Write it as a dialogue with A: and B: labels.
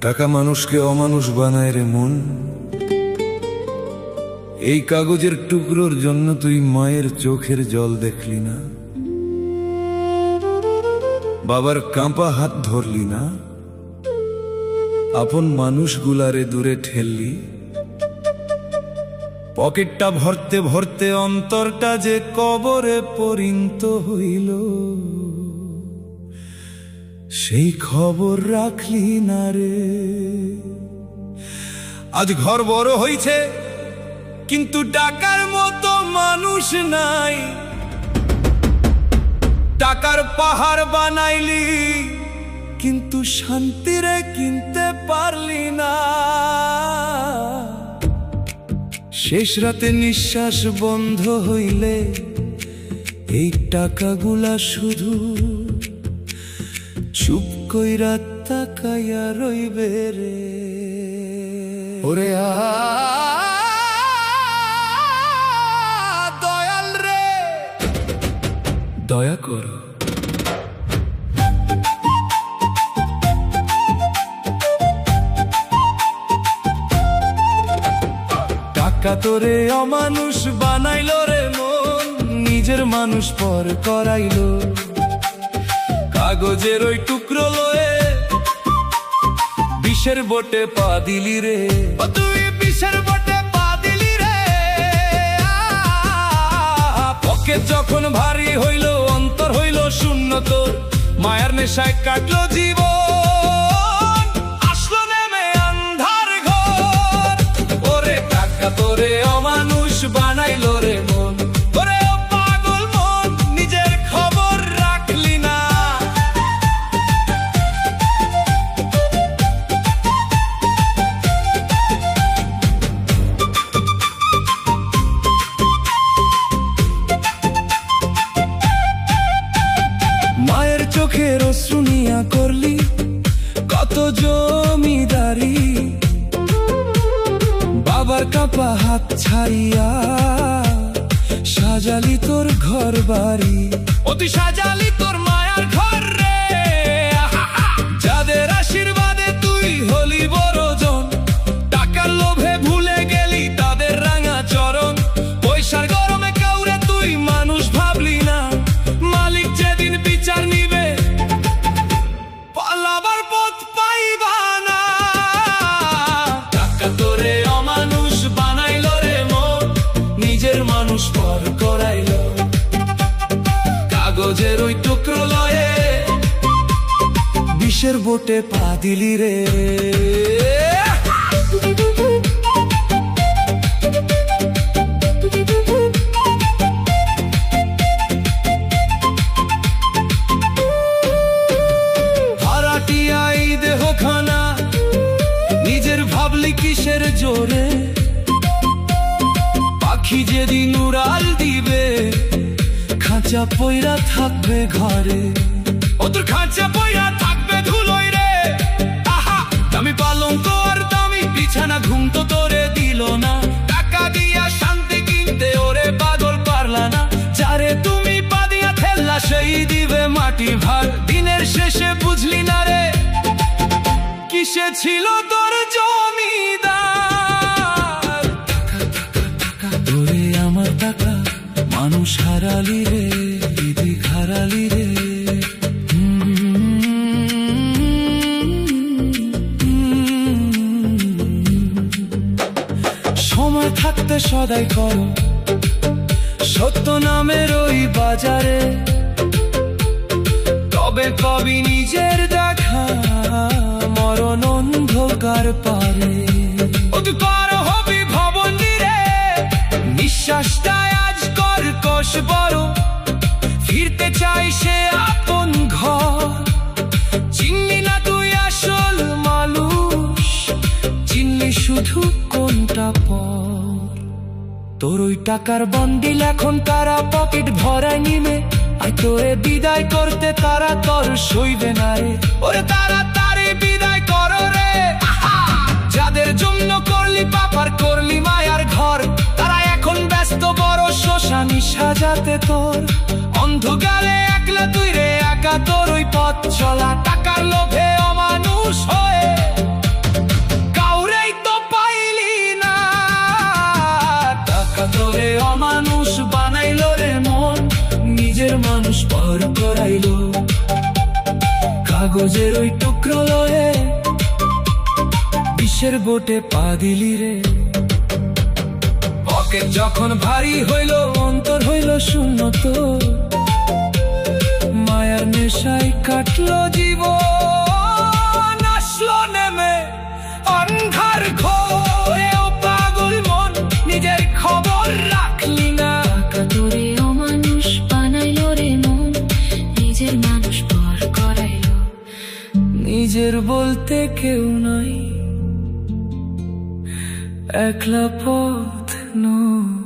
A: টাকা মানুষকে অমানুষ বানায় রে মন। এই কাগজের টুকরোর জন্য তুই মায়ের চোখের জল দেখলি না, বাবার কাঁপা হাত ধরলি না, আপন মানুষগুলারে দূরে ঠেললি। পকেটটা ভরতে ভরতে অন্তরটা যে কবরে পরিণত হইল, সেই খবর রাখলি না রে। আজ ঘর বড় হইছে কিন্তু টাকার মতো মানুষ নাই। টাকার পাহাড় বানাইলি কিন্তু শান্তিরে কিনতে পারলি না। শেষ রাতে নিঃশ্বাস বন্ধ হইলে এই টাকাগুলা শুধু চুপ কইরা তাকাইয়া রইবে রে। ওরে দয়াল রে, দয়া কর। টাকা তোরে অমানুষ বানাইলো রে মন, নিজের মানুষ পর করাইলো। কাগজের ওই টুকরো লয়ে বিষের বোটে পা দিলি রে। তুই বিষের বোটে পা দিলি রে। পকেট যখন ভারী হইল, অন্তর হইল শূন্য তোর। মায়ার নেশায় কাটলো জীবন, আসলো নেমে আন্ধার ঘর। ওরে টাকা তোরে অমানুষ বানাইলো রে মন। ওরে ও পাগল মন, নিজের খবর রাখলি না। মায়ের চোখের অশ্রু নিয়া করলি কত জমিদারি। বাবার কাপা হাত ছাড়িয়া সাজালি তোর ঘর বাড়ি। অতি সাজালি তোর মায়ার ঘর রে। যাদের আশীর্বাদে তুই হলি বড়জন, টাকার লোভে ভুলে গেলি তাদের রাঙা চরণ। পয়সার গরমে কাউরে তুই মানুষ ভাবলি না। মালিক যেদিন বিচার নিবে পালাবার পথ পাইবা না। টাকা তোরে অমানুষ বানাইলো রে মন, নিজের মানুষ পর করাইলো। কাগজের ওই টুকরো লয়ে বিষের বোটে পা দিলি রে। হারাটিয়াই দেহ খানা, নিজের ভাবলি কিসের জোরে। পাখি যেদিন উড়াল দিবে খাঁচা পইরা থাকবে ঘরে। ও তোর খাঁচা পইরা থাকবে ধুলোয় রে। আহা, দামি পালঙ্ক আর দামি বিছানা ঘুম তো তোরে দিল না। টাকা দিয়া শান্তি কিনতে ওরে পাগল পারলা না। যারে তুমি পা দিয়া ঠেললা সেই দিবে মাটি ভার। দিনের শেষে বুঝলি না রে কিসে ছিল তোর জমিদার। তোরে আমার টাকা মানুষ হারালি রে, দিদি হারালি রে। সময় থাকতে সদাই করো সত্য নামের ওই বাজারে। তবে কবি নিজের দেখা মরণ অন্ধকার পারে। কর হবি ভবনী রে, নিঃশ্বাসটা আজ কর কোষ বড়। ফিরতে চাই সে আপন ঘর। চিনলি না তুই আসল মানুষ, চিনলি শুধু কোনটা পর। তোর ওই টাকার বন্ডিল এখন তারা পকেট ভরায় নিমে। আর তোরে বিদায় করতে তারা তোর সইবে না রে। ওরে তাড়াতাড়ি বিদায় করো রে। যাদের জন্য করলি পাপার করলি মায়ার ঘর, তারা এখন ব্যস্ত বড় শ্মশানি সাজাতে তোর। অন্ধকারে একলা তুই রে, একা তোর ওই পথ চলা। টাকার লোভে অমানুষ হয়ে কাগজের ওই টুকরো লয়ে বিশ্বের বোটে পা দিলি রে। পকেট যখন ভারী হইল, অন্তর হইল শূন্য, তো মায়ার নেশায় কাটলো জীবন। আসলো নেমে অন্ধার ঘরে, ও পাগল মন নিজের খবর রাখলি না।
B: কাতরে অমানুষ বানাইলো রে মন, নিজের মানুষ পর করাইলো।
A: নিজের বলতে কেউ নাই, একলা পথ নয়।